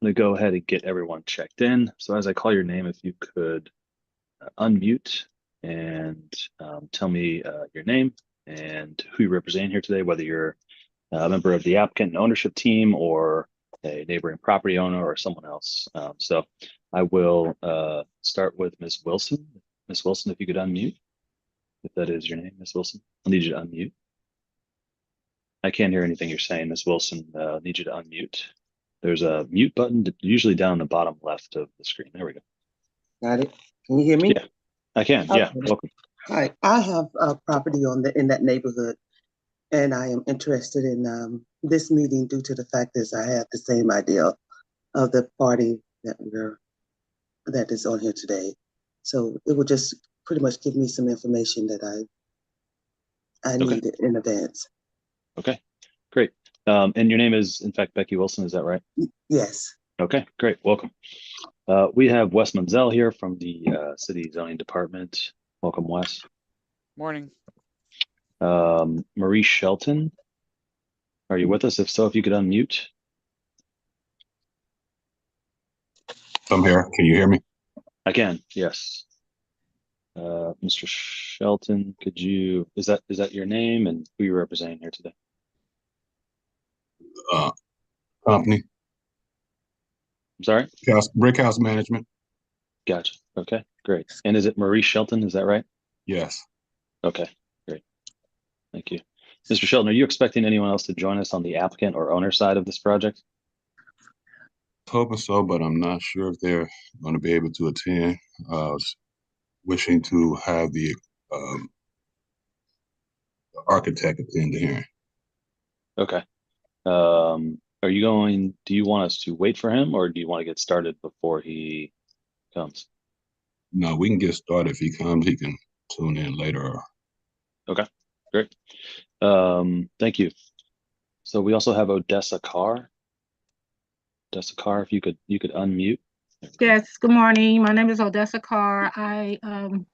going to go ahead and get everyone checked in. So as I call your name, if you could unmute and tell me your name and who you represent here today, whether you're a member of the applicant and ownership team or a neighboring property owner or someone else. So I will start with Ms. Wilson. Ms. Wilson, if you could unmute, if that is your name, Ms. Wilson. I'll need you to unmute. I can't hear anything you're saying, Ms. Wilson. I need you to unmute. There's a mute button usually down the bottom left of the screen. There we go. Got it. Can you hear me? Yeah, I can. Okay. Yeah, welcome. Hi, I have a property in that neighborhood, and I am interested in this meeting due to the fact that I have the same idea of the party that is on here today. So it will just pretty much give me some information that I Okay. needed in advance. Okay, great. And your name is, in fact, Becky Wilson, is that right? Yes. Okay, great. Welcome. We have Wes Munzel here from the City Zoning Department. Welcome, Wes. Morning. Marie Shelton, are you with us? If so, if you could unmute. I'm here. Can you hear me? I can, yes. Mr. Shelton, could you, is that your name and who you're representing here today? Company. I'm sorry? Brick House Management. Gotcha. Okay, great. And is it Marie Shelton? Is that right? Yes. Okay, great. Thank you. Mr. Shelton, are you expecting anyone else to join us on the applicant or owner side of this project? Hoping so, but I'm not sure if they're going to be able to attend. I was wishing to have the architect attend the hearing. Okay. Do you want us to wait for him or do you want to get started before he comes? No, we can get started. If he comes, he can tune in later. Okay, great. Thank you. So we also have Odessa Carr. Odessa Carr, if you could unmute. Yes, good morning. My name is Odessa Carr. I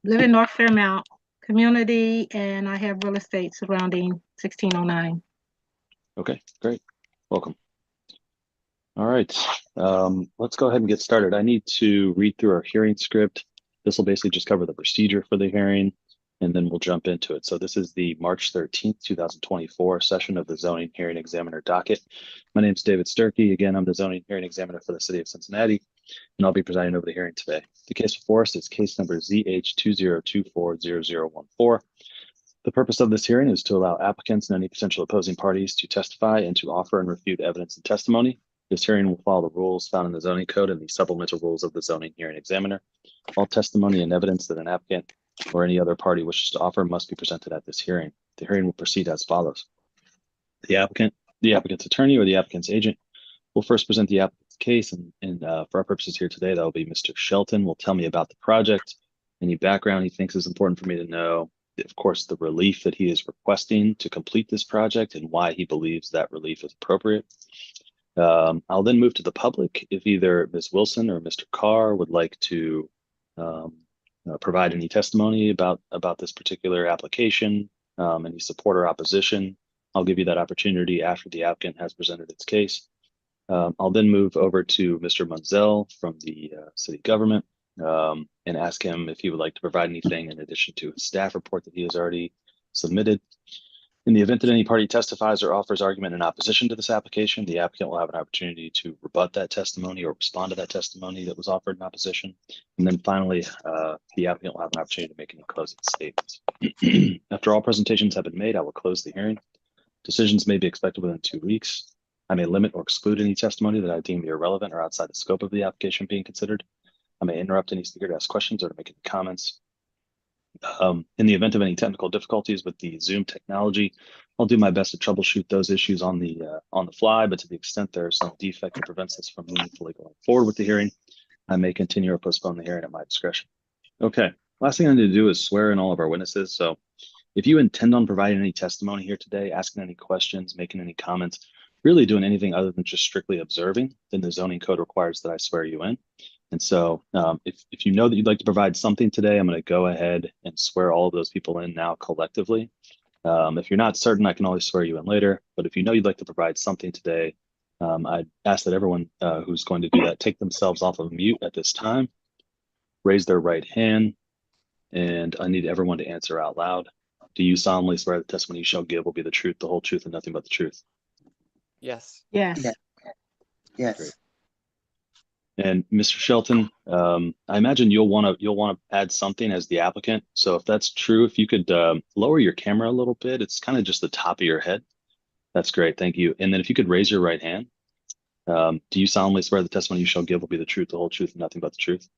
live in North Fairmount community and I have real estate surrounding 1609. Okay, great. Welcome. All right, let's go ahead and get started. I need to read through our hearing script. This will basically just cover the procedure for the hearing, and then we'll jump into it. So this is the March 13th, 2024 session of the Zoning Hearing Examiner docket. My name is David Sturkey. Again, I'm the Zoning Hearing Examiner for the City of Cincinnati, and I'll be presiding over the hearing today. The case before us is case number ZH20240014. The purpose of this hearing is to allow applicants and any potential opposing parties to testify and to offer and refute evidence and testimony. This hearing will follow the rules found in the zoning code and the supplemental rules of the zoning hearing examiner. All testimony and evidence that an applicant or any other party wishes to offer must be presented at this hearing. The hearing will proceed as follows. The applicant's attorney or the applicant's agent will first present the applicant's case, and for our purposes here today, that will be Mr. Shelton will tell me about the project, any background he thinks is important for me to know, of course, the relief that he is requesting to complete this project and why he believes that relief is appropriate. I'll then move to the public if either Ms. Wilson or Mr. Carr would like to provide any testimony about this particular application, any support or opposition. I'll give you that opportunity after the applicant has presented its case. I'll then move over to Mr. Munzel from the city government and ask him if he would like to provide anything in addition to his staff report that he has already submitted. In the event that any party testifies or offers argument in opposition to this application, the applicant will have an opportunity to rebut that testimony or respond to that testimony that was offered in opposition. And then finally, the applicant will have an opportunity to make any closing statements. After all presentations have been made, I will close the hearing. Decisions may be expected within 2 weeks. I may limit or exclude any testimony that I deem to be irrelevant or outside the scope of the application being considered. I may interrupt any speaker to ask questions or to make any comments. In the event of any technical difficulties with the Zoom technology, I'll do my best to troubleshoot those issues on the fly, but to the extent there's some defect that prevents us from meaningfully going forward with the hearing, I may continue or postpone the hearing at my discretion. Okay, last thing I need to do is swear in all of our witnesses. So if you intend on providing any testimony here today, asking any questions, making any comments, really doing anything other than just strictly observing, then the zoning code requires that I swear you in. And so if you know that you'd like to provide something today, I'm going to go ahead and swear all of those people in now collectively. If you're not certain, I can always swear you in later. But if you know you'd like to provide something today, I ask that everyone who's going to do that take themselves off of mute at this time, raise their right hand, and I need everyone to answer out loud. Do you solemnly swear the testimony you shall give will be the truth, the whole truth, and nothing but the truth? Yes. Yes. Yeah. Yes. Great. And Mr. Shelton, I imagine you'll want to add something as the applicant. So if that's true, if you could lower your camera a little bit, it's kind of just the top of your head. That's great, thank you. And then if you could raise your right hand. Do you solemnly swear the testimony you shall give will be the truth, the whole truth, and nothing but the truth?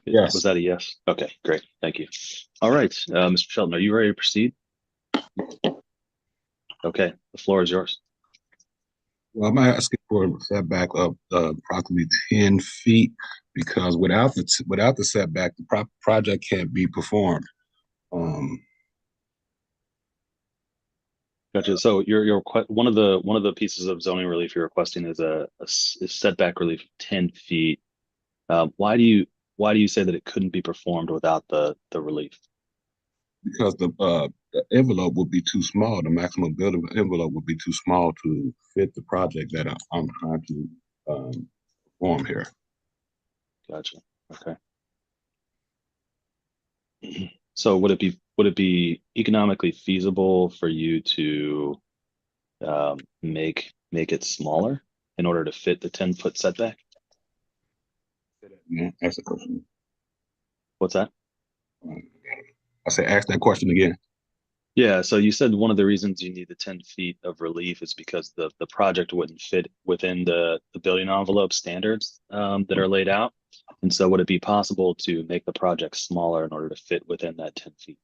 Yes. Was that a yes? Okay, great, thank you. All right, Mr. Shelton, are you ready to proceed? Okay, the floor is yours. Well, I'm asking for a setback of approximately 10 feet because without the setback, the project can't be performed. Gotcha. So one of the pieces of zoning relief you're requesting is a setback relief of 10 feet. Why do you say that it couldn't be performed without the relief? Because the envelope would be too small. The maximum building envelope would be too small to fit the project that I'm trying to perform here. Gotcha. Okay. So would it be economically feasible for you to make it smaller in order to fit the 10-foot setback? Yeah, ask the question. What's that? I said, ask that question again. Yeah, so you said one of the reasons you need the 10 feet of relief is because the project wouldn't fit within the building envelope standards that are laid out. And so would it be possible to make the project smaller in order to fit within that 10 feet?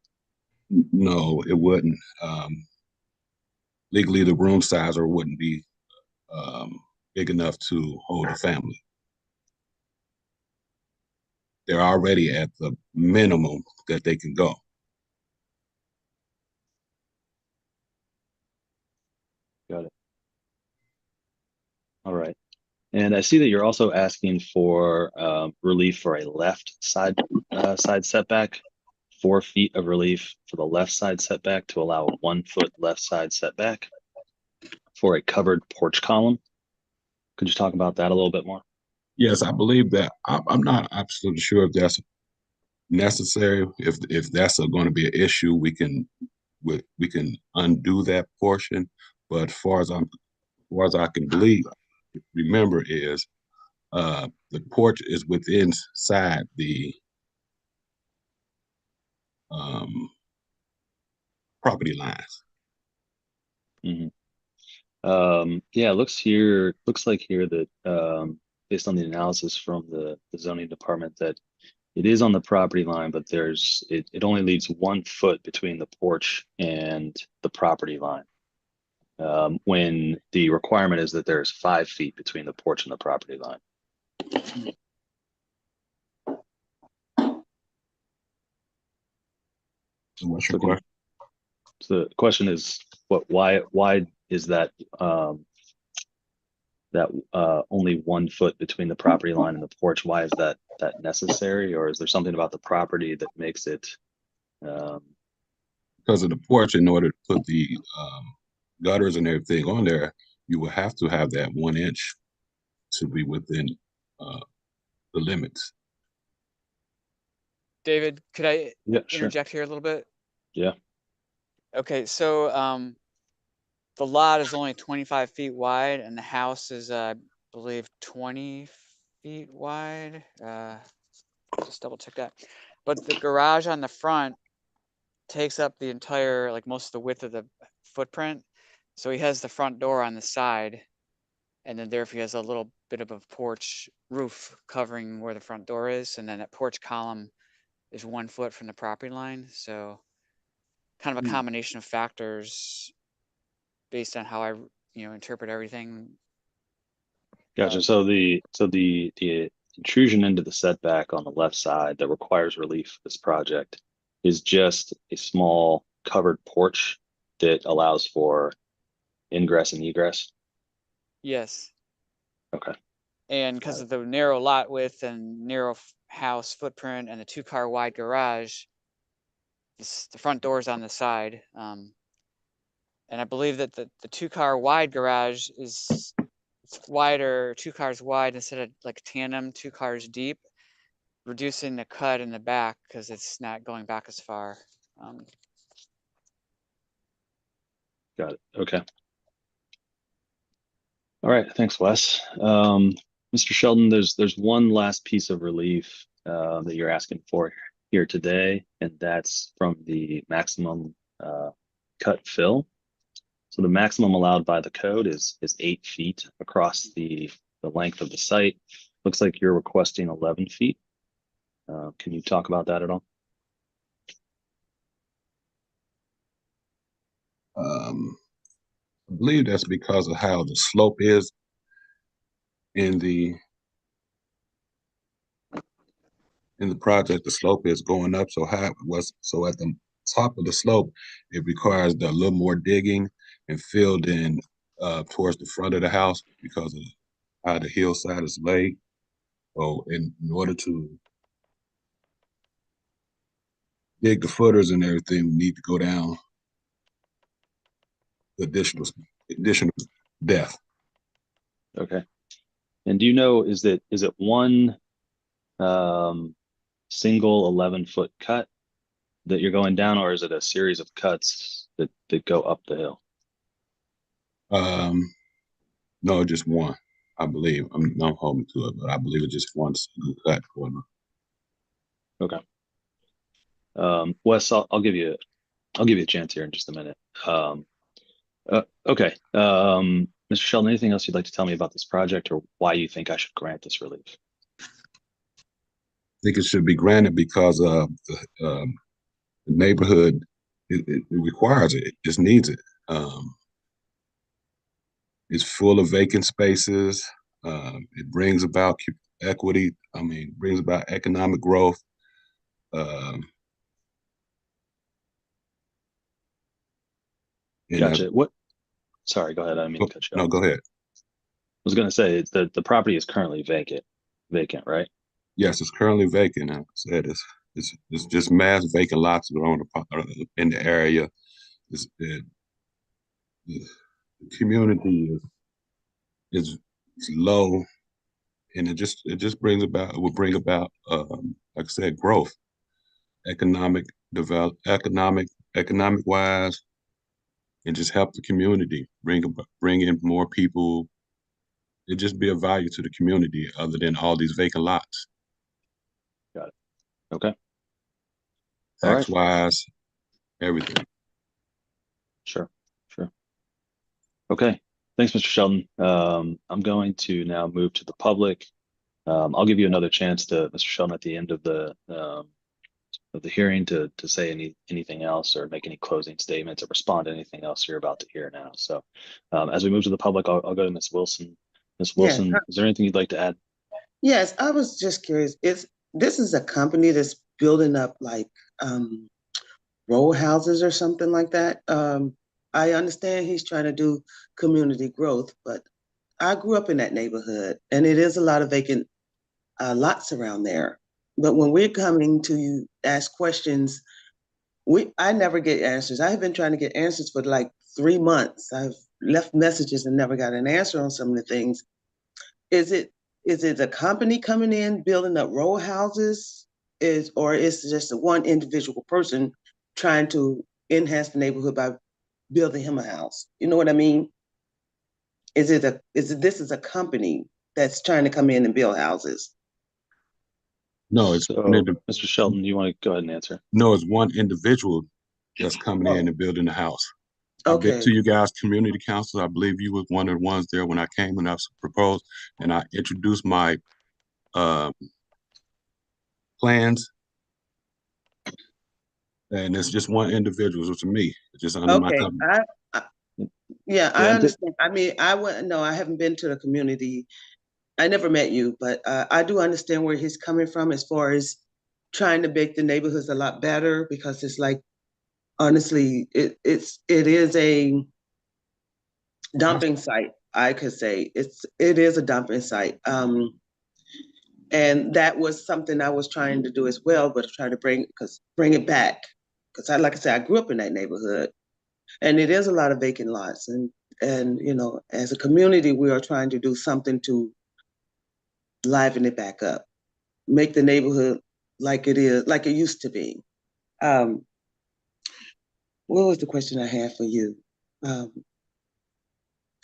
No, it wouldn't. Legally, the room size or wouldn't be big enough to hold a family. They're already at the minimum that they can go. Got it. All right. And I see that you're also asking for relief for a left side setback, 4 feet of relief for the left side setback to allow a 1 foot left side setback for a covered porch column. Could you talk about that a little bit more? Yes, I believe that. I'm not absolutely sure if that's necessary. If that's going to be an issue, we can undo that portion. But as far as I can remember is the porch is within inside the property lines. Yeah, it looks like here that based on the analysis from the zoning department that it is on the property line, but it only leaves 1 foot between the porch and the property line. When the requirement is that there's 5 feet between the porch and the property line. So what's your question? So the question is, why is that only 1 foot between the property line and the porch? Why is that necessary, or is there something about the property that makes it? Because of the porch, in order to put the gutters and everything on there, you will have to have that 1 inch to be within the limits. David, could I Yeah, sure. interject here a little bit? Yeah. Okay, so the lot is only 25 feet wide and the house is, I believe, 20 feet wide. Just double check that. But the garage on the front takes up the entire, like most of the width of the footprint. So he has the front door on the side, and then therefore he has a little bit of a porch roof covering where the front door is, and then that porch column is 1 foot from the property line. So kind of a combination of factors based on how I, interpret everything. Gotcha. So the intrusion into the setback on the left side that requires relief for this project is just a small covered porch that allows for ingress and egress. Yes. Okay. And because of the narrow lot width and narrow house footprint and the 2-car wide garage, the front door is on the side. And I believe that the 2-car wide garage is wider, 2 cars wide instead of like tandem, 2 cars deep, reducing the cut in the back because it's not going back as far. Got it. Okay. All right. Thanks, Wes. Mr. Sheldon, there's one last piece of relief that you're asking for here today, and that's from the maximum cut fill. So the maximum allowed by the code is 8 feet across the length of the site. Looks like you're requesting 11 feet. Can you talk about that at all? I believe that's because of how the slope is in the project. The slope is going up so high. So at the top of the slope, it requires a little more digging and filled in towards the front of the house because of how the hillside is laid. So in order to dig the footers and everything, we need to go down the additional depth. Okay. And do you know, is it one single 11-foot cut that you're going down, or is it a series of cuts that go up the hill? No, just one, I believe. I'm not holding to it, but I believe it's just one single cut going up. Okay. Wes, I'll give you a chance here in just a minute. Okay. Mr. Sheldon, anything else you'd like to tell me about this project or why you think I should grant this relief? I think it should be granted because the neighborhood, it requires it. It just needs it. It's full of vacant spaces. It brings about equity. Brings about economic growth. Gotcha. Sorry, go ahead. I didn't mean to cut you off. No, go ahead. I was going to say the property is currently vacant, right? Yes, it's currently vacant. Like I said, it's just mass vacant lots around in the area. The community is low, and it will bring about like I said, growth, economic wise, and just help the community bring in more people. It just be a value to the community other than all these vacant lots. Got it. Okay. Tax wise, everything. Sure. Okay. Thanks, Mr. Sheldon. I'm going to now move to the public. I'll give you another chance to, Mr. Sheldon, at the end of the hearing to say anything else or make any closing statements or respond to anything else you're about to hear now. So as we move to the public, I'll go to Ms. Wilson. Ms. Wilson, is there anything you'd like to add? Yes, I was just curious. This is a company that's building up like row houses or something like that. I understand he's trying to do community growth, but I grew up in that neighborhood and it is a lot of vacant lots around there. But when we're coming to you ask questions, I never get answers. I have been trying to get answers for like 3 months. I've left messages and never got an answer on some of the things. Is it a company coming in building up row houses, or is it just one individual person trying to enhance the neighborhood by building him a house? You know what I mean? This is a company that's trying to come in and build houses? No, it's so, Mr. Sheldon, do you want to go ahead and answer? No, it's one individual that's coming in and building the house. I've been to you guys' community council. I believe you was one of the ones there when I came and I proposed, and I introduced my plans. And it's just one individual, it's me. It's just under my company. I understand. I haven't been to the community. I never met you, but I do understand where he's coming from as far as trying to make the neighborhoods a lot better, because it's like, honestly, it is a dumping site. I could say it is a dumping site. And that was something I was trying to do as well, but try to bring it back. Because like I said, I grew up in that neighborhood. And it is a lot of vacant lots, and as a community, we are trying to do something to liven it back up, make the neighborhood like it used to be. What was the question I had for you?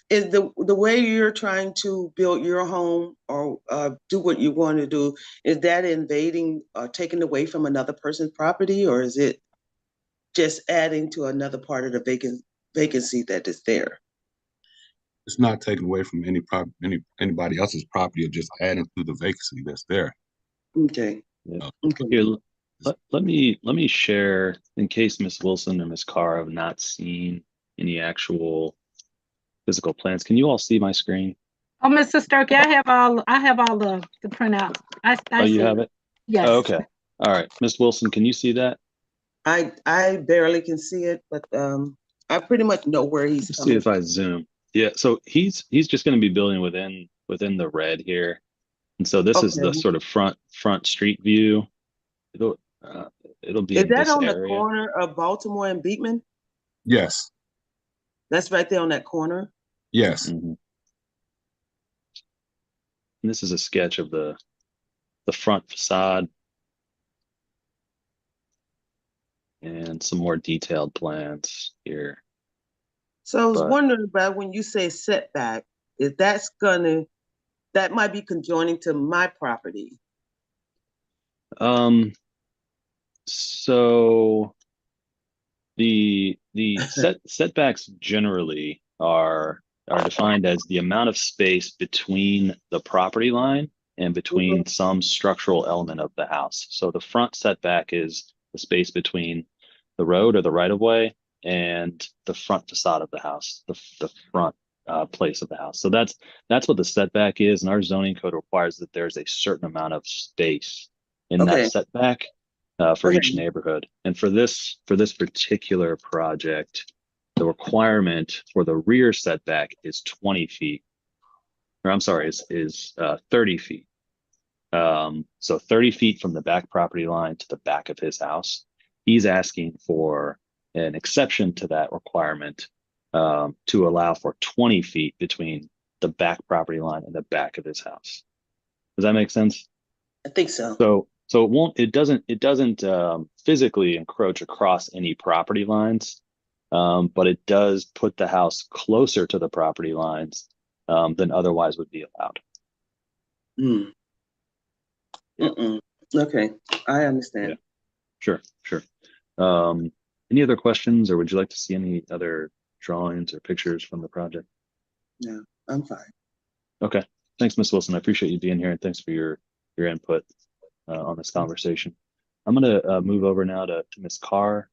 Is the way you're trying to build your home or do what you want to do, is that invading or taking away from another person's property, or is it just adding to another part of the vacancy that is there? It's not taken away from anybody else's property, or just adding to the vacancy that's there. Okay. Yeah. Uh, Okay. Here, let me share, in case Ms. Wilson or Ms. Carr have not seen any actual physical plans. Can you all see my screen? Oh, Mr. Sturkey, I have all the printouts. Oh, I you see have it. it? Yes. Oh, okay. All right. Ms. Wilson, can you see that? I barely can see it, but I pretty much know where he's Let's see coming if I zoom. Yeah, so he's just going to be building within the red here. And so this from. is the Okay. sort of front street view. It'll uh, it'll be Is in that this on the area. corner of Baltimore and Beekman? Yes, That's right there on that corner? yes. Mhm. And this is a sketch of the front facade and some more detailed plans here. So I was But wondering about when you say setback, if that might be conjoining to my property. so the setbacks generally are defined as the amount of space between the property line and Mhm. between some structural element of the house. So the front setback is the space between the road or the right of way and the front facade of the house, the front place of the house. So that's what the setback is, and our zoning code requires that there's a certain amount of space in that Okay. setback for each Okay. neighborhood. And for this particular project, the requirement for the rear setback is 20 feet, or I'm sorry, is 30 feet. So 30 feet from the back property line to the back of his house. He's asking for an exception to that requirement to allow for 20 feet between the back property line and the back of his house. Does that make sense? I think so. So it doesn't physically encroach across any property lines, but it does put the house closer to the property lines than otherwise would be allowed. Mm. Mm-mm. Okay, I Yeah, understand. sure. Um, any other questions, or would you like to see any other drawings or pictures from the project? No, I'm fine. Okay, thanks, Ms. Wilson. I appreciate you being here, and thanks for your input on this conversation. I'm going to move over now to Ms. Carr.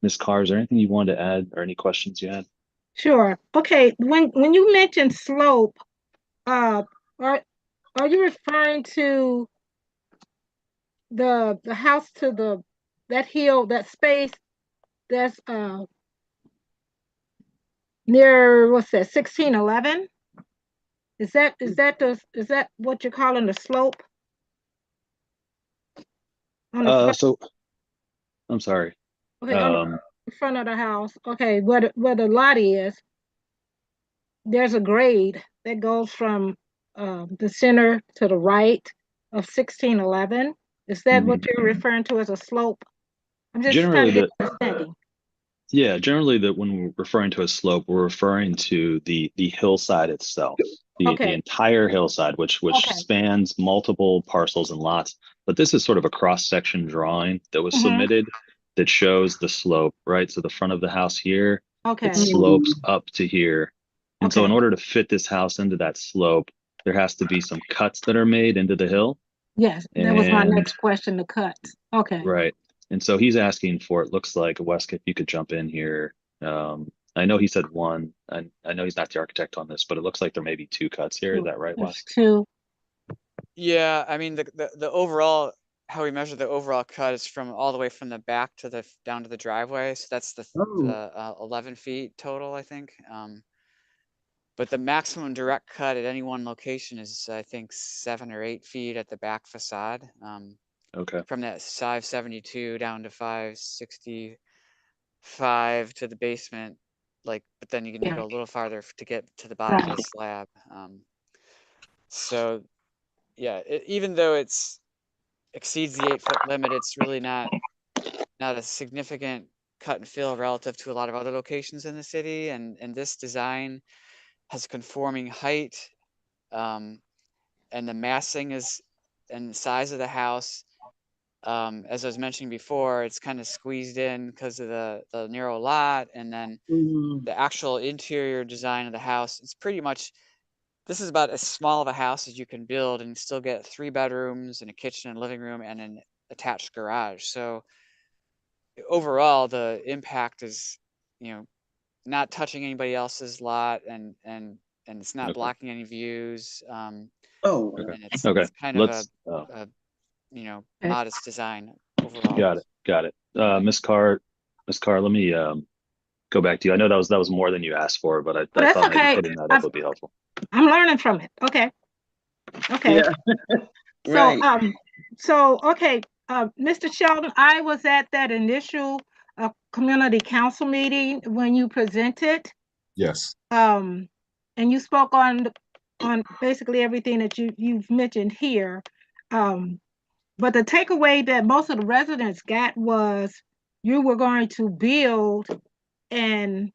Ms. Carr, is there anything you wanted to add or any questions you had? Sure. Okay. When you mentioned slope, uh, are are you referring to the house to that hill, that space that's near, what's that, 1611? Is that what you're calling the slope on the front? So I'm sorry. Okay, on Um, the front of the house. Okay, where the lot is, there's a grade that goes from the center to the right of 1611. Is that what mhm. you're referring to as a slope? I'm just trying Generally to get the an understanding. generally that when we're referring to a slope, we're referring to the hillside itself, the Okay, entire hillside, which okay. spans multiple parcels and lots. But this is sort of a cross-section drawing that was Mm-hmm. submitted that shows the slope, right? So the front of the house here, it Okay, slopes Mm. up to here. And so in okay. order to fit this house into that slope, there has to be some cuts that are made into the hill. Yes, that was my And next question, the cuts. Okay. right. And so he's asking for, it looks like, Wesk, if you could jump in here. I know he said one. I know he's not the architect on this, but it looks like there may be two cuts here. Is that right, There's Wesk? two. Yeah, I mean the overall, how we measure the overall cut is from all the way from the back to the down to the driveway. So that's the Oh, 11 feet total, I think. But the maximum direct cut at any one location is, I think, 7 or 8 feet at the back facade. Okay. From that 572 down to 565 to the basement. like, but then you need to go a little farther to get to the bottom of Right. the slab. So yeah, even though it's exceeds the 8-foot limit, it's really not a significant cut and fill relative to a lot of other locations in the city. And this design has conforming height, and the massing is and the size of the house. As I was mentioning before, it's kind of squeezed in because of the narrow lot, and then Mhm. the actual interior design of the house. It's pretty much, this is about as small of a house as you can build and still get 3 bedrooms and a kitchen and living room and an attached garage. So overall, the impact is, you know, not touching anybody else's lot, and it's not Okay. blocking any views. Oh, Okay. And it's Okay. kind of Let's. a Okay. modest design overall. Got it. Got it. Miss Carr, let me go back to you. I know that was more than you asked for, but Oh, I that's thought maybe okay. putting that up would be helpful. I'm learning from it. Okay. Okay. yeah, So, right. okay, Mr. Sheldon, I was at that initial community council meeting when you presented, Yes. and you spoke on basically everything that you've mentioned here. But the takeaway that most of the residents got was you were going to build and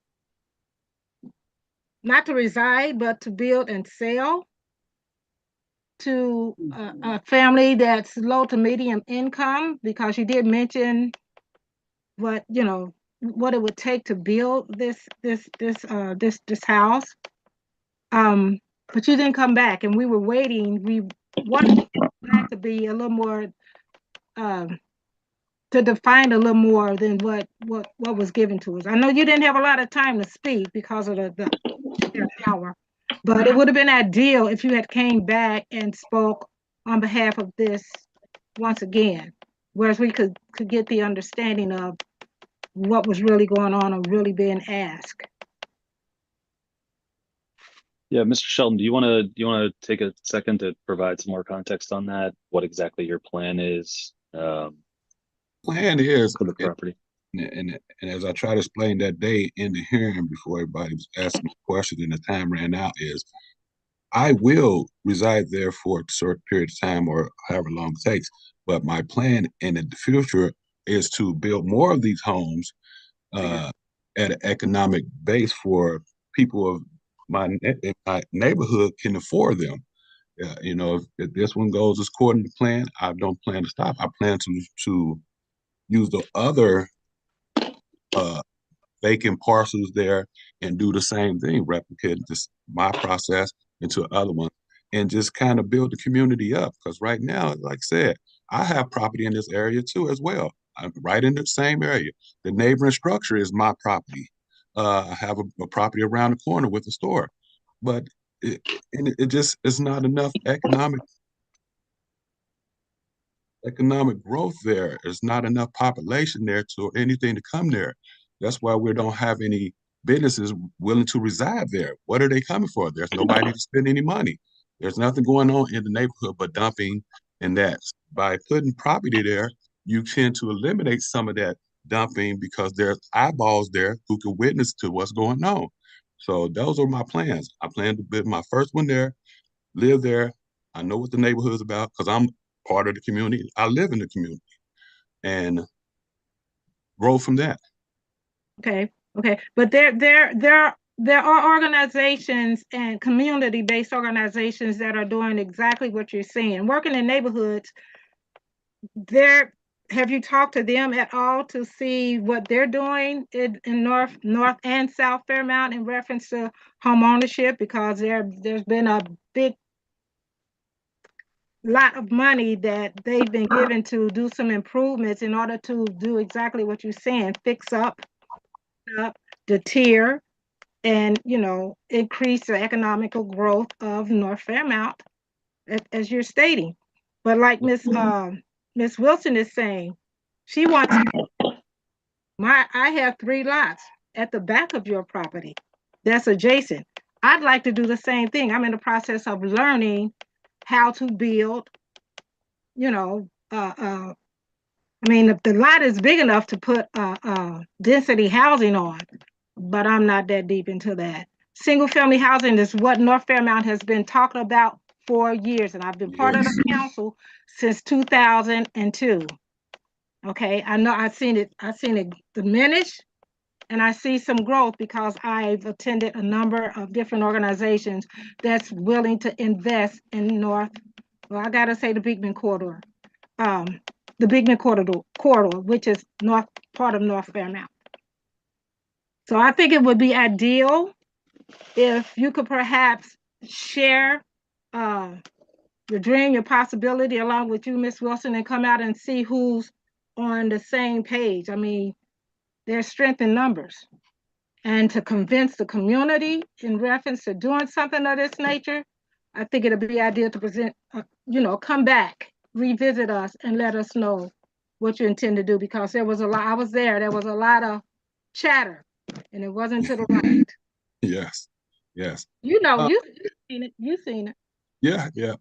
not to reside, but to build and sell to a family that's low to medium income, because you did mention what what it would take to build this house. But you didn't come back, and we were waiting. We wanted that to be a little more to define a little more than what was given to us. I know you didn't have a lot of time to speak because of the hour, but it would have been ideal if you had came back and spoke on behalf of this once again, whereas we could get the understanding of what was really going on or really being asked. Yeah, Mr. Sheldon, do you want to take a second to provide some more context on that? What exactly your plan is Plan is, for the property? and as I try to explain that day in the hearing before everybody was asking questions and the time ran out, is I will reside there for a certain period of time or however long it takes. But my plan in the future is to build more of these homes at an economic base for people of my neighborhood can afford them. If this one goes according to plan, I don't plan to stop. I plan to use the other uh, vacant parcels there and do the same thing, replicate this my process into other ones, and just kind of build the community up. Because right now, like I said, I have property in this area too as well. I'm right in the same area. The neighboring structure is my property. I have a property around the corner with a store, but it just is not enough economic growth there. There's not enough population there to anything to come there. That's why we don't have any businesses willing to reside there. What are they coming for? There's nobody to spend any money. There's nothing going on in the neighborhood but dumping, and that by putting property there, you tend to eliminate some of that dumping because there's eyeballs there who can witness to what's going on. So those are my plans. I plan to build my first one there, live there. I know what the neighborhood is about because I'm part of the community. I live in the community and grow from that. Okay, okay, but there are organizations and community-based organizations that are doing exactly what you're saying, working in neighborhoods. There, have you talked to them at all to see what they're doing in North and South Fairmount in reference to home ownership? Because there's been a big lot of money that they've been given to do some improvements in order to do exactly what you're saying, fix up the tier, and increase the economical growth of North Fairmount, as you're stating. But like Miss Wilson is saying, she wants I have 3 lots at the back of your property that's adjacent. I'd like to do the same thing. I'm in the process of learning how to build, I mean, the lot is big enough to put density housing on, but I'm not that deep into that. Single family housing is what North Fairmount has been talking about for years, and I've been part of Yes. the council since 2002. Okay, I know I've seen it diminish, and I see some growth because I've attended a number of different organizations that's willing to invest in I gotta say the Beekman corridor, um, corridor, which is part of North Fairmount. So I think it would be ideal if you could perhaps share uh, your dream, your possibility, along with you, Miss Wilson, and come out and see who's on the same page. I mean, there's strength in numbers. And to convince the community in reference to doing something of this nature, I think it'd be ideal to present, come back, revisit us, and let us know what you intend to do, because there was a lot, I was there was a lot of chatter, and it wasn't to the right. Yes. Yes. You've Uh, you've seen it. yeah. Yeah.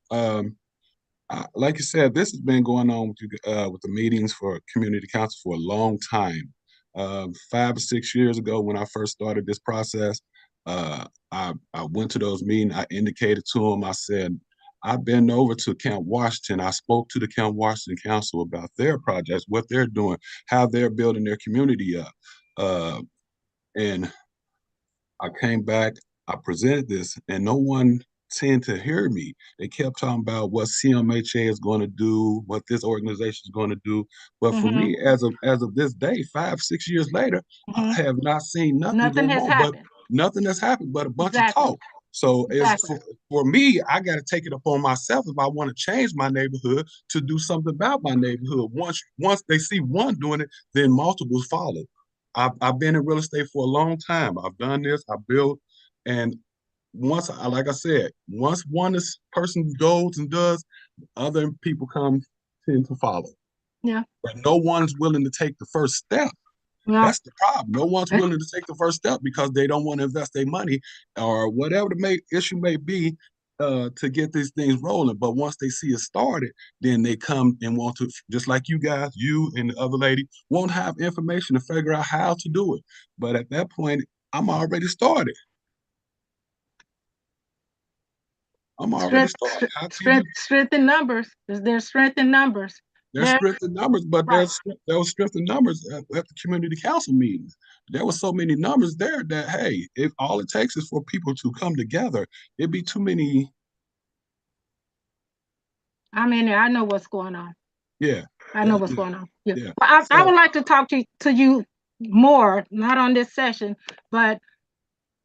Like you said, this has been going on with the meetings for community council for a long time. 5 or 6 years ago, when I first started this process, I went to those meetings. I indicated to them, I said, I've been over to Camp Washington. I spoke to the Camp Washington Council about their projects, what they're doing, how they're building their community up. And I came back, I presented this, and no one seemed to hear me. They kept talking about what CMHA is going to do, what this organization is going to do. But for Mm-hmm. me, as of this day, 5, 6 years later, Mm-hmm. I have not seen nothing Nothing going has on, but happened. nothing has happened but a bunch of Exactly. talk. So it's Exactly. for me, I got to take it upon myself if I want to change my neighborhood to do something about my neighborhood. Once they see one doing it, then multiples follow. I've been in real estate for a long time. I've done this. I built, and like I said, once person goes and does, other people tend to follow. Yeah. But no one's willing to take the first step. Well, That's the problem. No one's willing to take the first step because they don't want to invest their money or whatever the issue may be to get these things rolling. But once they see it started, then they come and want to, just like you guys, you and the other lady, won't have information to figure out how to do it. But at that point, I'm already started. I'm already started. How can you? strength in numbers. There's strength in numbers. There's There, strength in numbers, but right. there was strength in numbers at the community council meetings. There was so many numbers there that, hey, if all it takes is for people to come together, it'd be too many. I'm in there. I know what's going on. Yeah, I know yeah, what's yeah, going on. Yeah. yeah. But I would So like to talk to you more, not on this session, but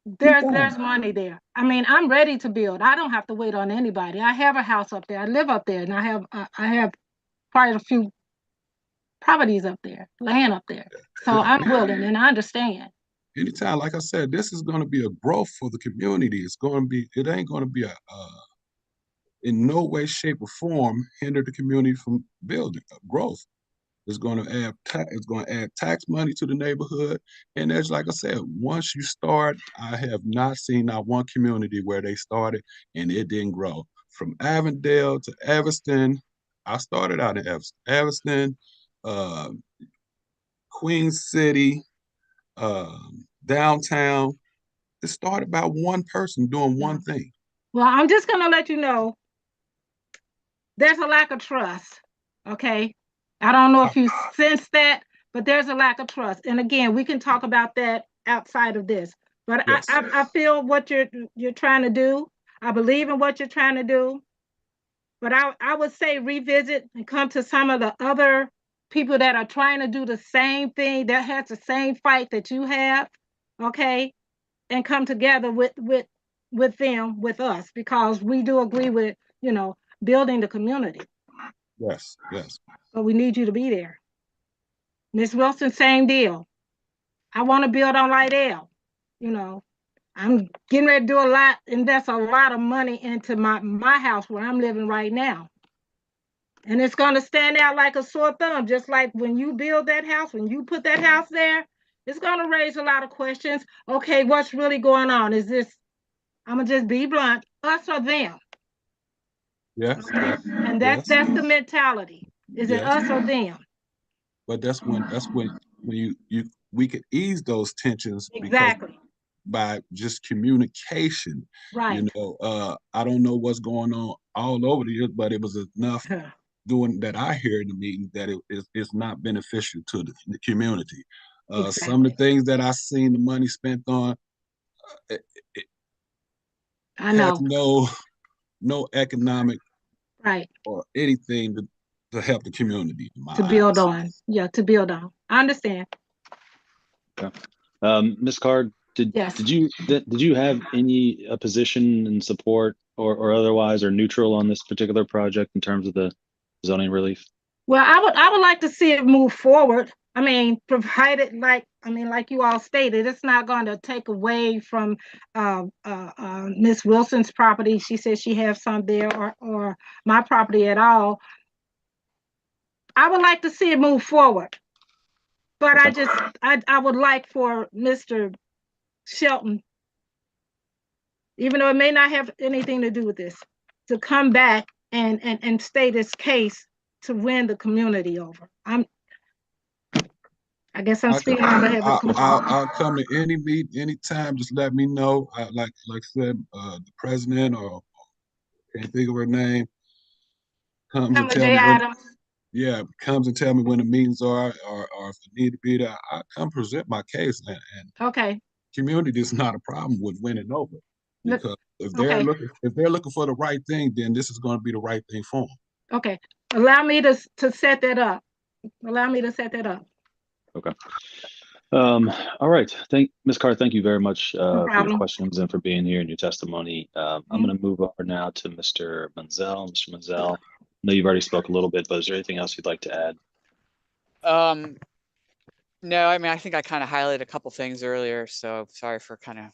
there's money there. I mean, I'm ready to build. I don't have to wait on anybody. I have a house up there. I live up there, and I have quite a few properties up there, land up there. So yeah, I'm willing, and I understand. anytime, like I said, this is going to be a growth for the community. It ain't going to be in no way, shape, or form hinder the community from building growth. It's going to add tax money to the neighborhood. And as like I said, once you start, I have not seen not one community where they started and it didn't grow. From Avondale to Evanston, I started out in Evanston, uh, Queen City, downtown. It started by one person doing one thing. Well, I'm just gonna let you know there's a lack of trust. Okay. I don't know if you sense that, but there's a lack of trust. And again, we can talk about that outside of this. But Yes. I feel what you're trying to do. I believe in what you're trying to do. But I would say revisit and come to some of the other people that are trying to do the same thing, that has the same fight that you have, okay, and come together with them, with us, because we do agree with, building the community. Yes. Yes. But we need you to be there. Miss Wilson, same deal. I want to build on Lydell. You know, I'm getting ready to do invest a lot of money into my house where I'm living right now. And it's going to stand out like a sore thumb, just like when you build that house, when you put that house there, it's going to raise a lot of questions. Okay, what's really going on? Is this, I'm going to just be blunt, us or them? Yes. Okay? And that's Yes. the mentality. Is it Yes. us or them? But that's when we could ease those tensions because Exactly. by just communication, Right. I don't know what's going on all over the years, but it was enough doing that I hear in the meeting that it's not beneficial to the community. Some of Exactly. the things that I seen the money spent on, it I has know. no economic Right. or anything to help the community in my To build eyes. on. Yeah, to build on. I understand. Ms. Card, Yes. did you have any position in support or otherwise or neutral on this particular project in terms of the zoning relief? Well, I would like to see it move forward. I mean, provided like you all stated, it's not going to take away from Miss Wilson's property. She said she has some there, or my property at all. I would like to see it move forward, but Okay. I would like for Mr. Shelton, even though it may not have anything to do with this, to come back and state his case to win the community over. I guess I'm speaking on behalf of the community. I'll come to any meet anytime. Just let me know. Like I said, the president or can't think of her name comes and Come with tell Jay me when. Adams. Yeah, comes and tell me when the meetings are, or if it need to be there. I come present my case, and Okay. community is not a problem with winning over Look, because if okay. they're looking for the right thing, then this is going to be the right thing for them. Okay. Allow me to set that up. Allow me to set that up. Okay. All right. Ms. Carr, thank you very much No for your problem. questions and for being here and your testimony. I'm going to move over now to Mr. Menzel. Mr. Menzel, I know you've already spoke a little bit, but is there anything else you'd like to add? No, I mean, I think I kind of highlighted a couple things earlier, so sorry for kind of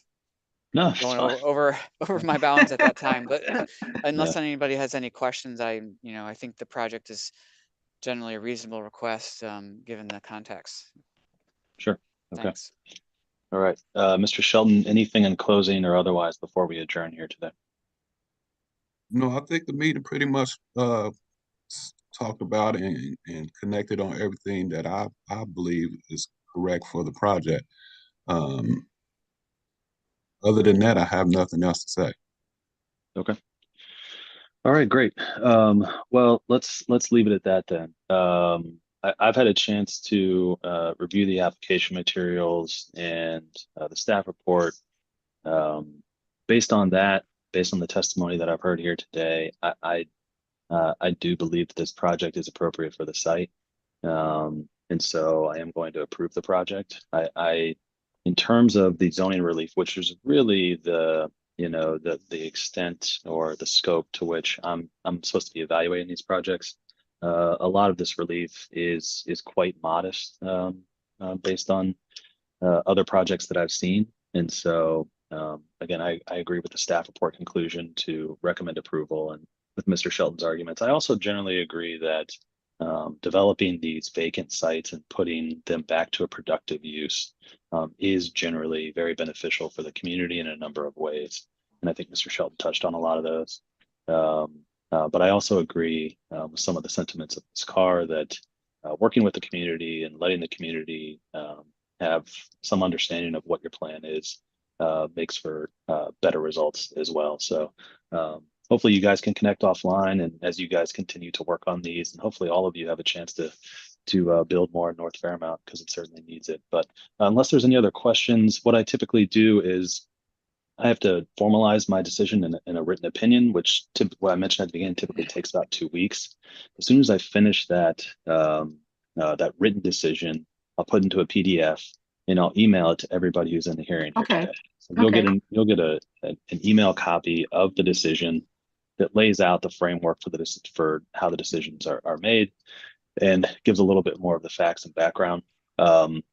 No, it's going fine. over my bounds at that time. But unless Yeah. anybody has any questions, I think the project is generally a reasonable request, given the context. Sure. Okay. Thanks. All right. Mr. Shelton, anything in closing or otherwise before we adjourn here today? No, I think the meeting pretty much talked about and connected on everything that I believe is correct for the project. Other than that, I have nothing else to say. Okay. All right, great. Well, let's leave it at that then. I've had a chance to review the application materials and the staff report. Based on that, based on the testimony that I've heard here today, I do believe that this project is appropriate for the site. And so I am going to approve the project. In terms of the zoning relief, which is really the extent or the scope to which I'm supposed to be evaluating these projects. A lot of this relief is quite modest based on other projects that I've seen. And so again, I agree with the staff report conclusion to recommend approval. And with Mr. Shelton's arguments, I also generally agree that developing these vacant sites and putting them back to a productive use is generally very beneficial for the community in a number of ways. And I think Mr. Shelton touched on a lot of those. But I also agree with some of the sentiments of this car that working with the community and letting the community have some understanding of what your plan is makes for better results as well. So hopefully you guys can connect offline, and as you guys continue to work on these, and hopefully all of you have a chance to build more in North Fairmount because it certainly needs it. But unless there's any other questions, what I typically do is I have to formalize my decision in a written opinion, which what I mentioned at the beginning typically takes about 2 weeks. As soon as I finish that written decision, I'll put into a PDF and I'll email it to everybody who's in the hearing here today. So you'll get an email copy of the decision that lays out the framework for how the decisions are made and gives a little bit more of the facts and background. Once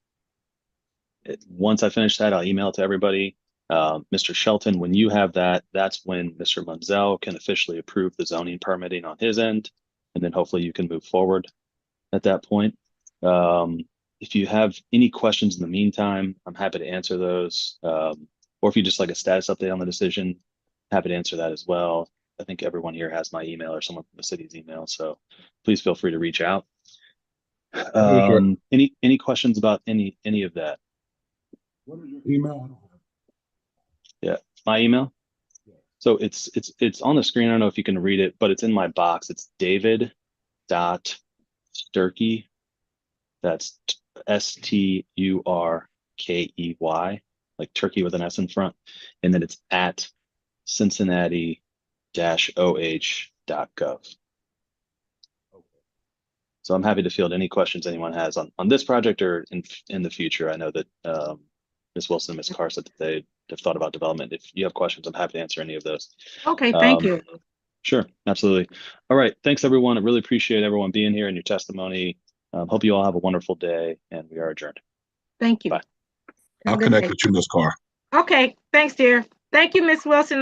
I finish that, I'll email it to everybody. Mr. Shelton, when you have that, that's when Mr. Munzel can officially approve the zoning permitting on his end, and then hopefully you can move forward at that point. If you have any questions in the meantime, I'm happy to answer those. Or if you just like a status update on the decision, happy to answer that as well. I think everyone here has my email or someone from the city's email, so please feel free to reach out. Any questions about any of that? What is your email? Yeah, my email. So it's on the screen. I don't know if you can read it, but it's in my box. It's David.Sturkey. That's Sturkey, like turkey with an S in front, and then it's at Cincinnati-OH.gov. So I'm happy to field any questions anyone has on this project or in the future. I know that Ms. Wilson and Ms. Carr said that they have thought about development. If you have questions, I'm happy to answer any of those. Okay, thank you. Sure, absolutely. All right, thanks everyone. I really appreciate everyone being here and your testimony. Hope you all have a wonderful day, and we are adjourned. Thank you. Bye. I'll connect with you, Ms. Carr. Okay, thanks, dear. Thank you, Miss Wilson.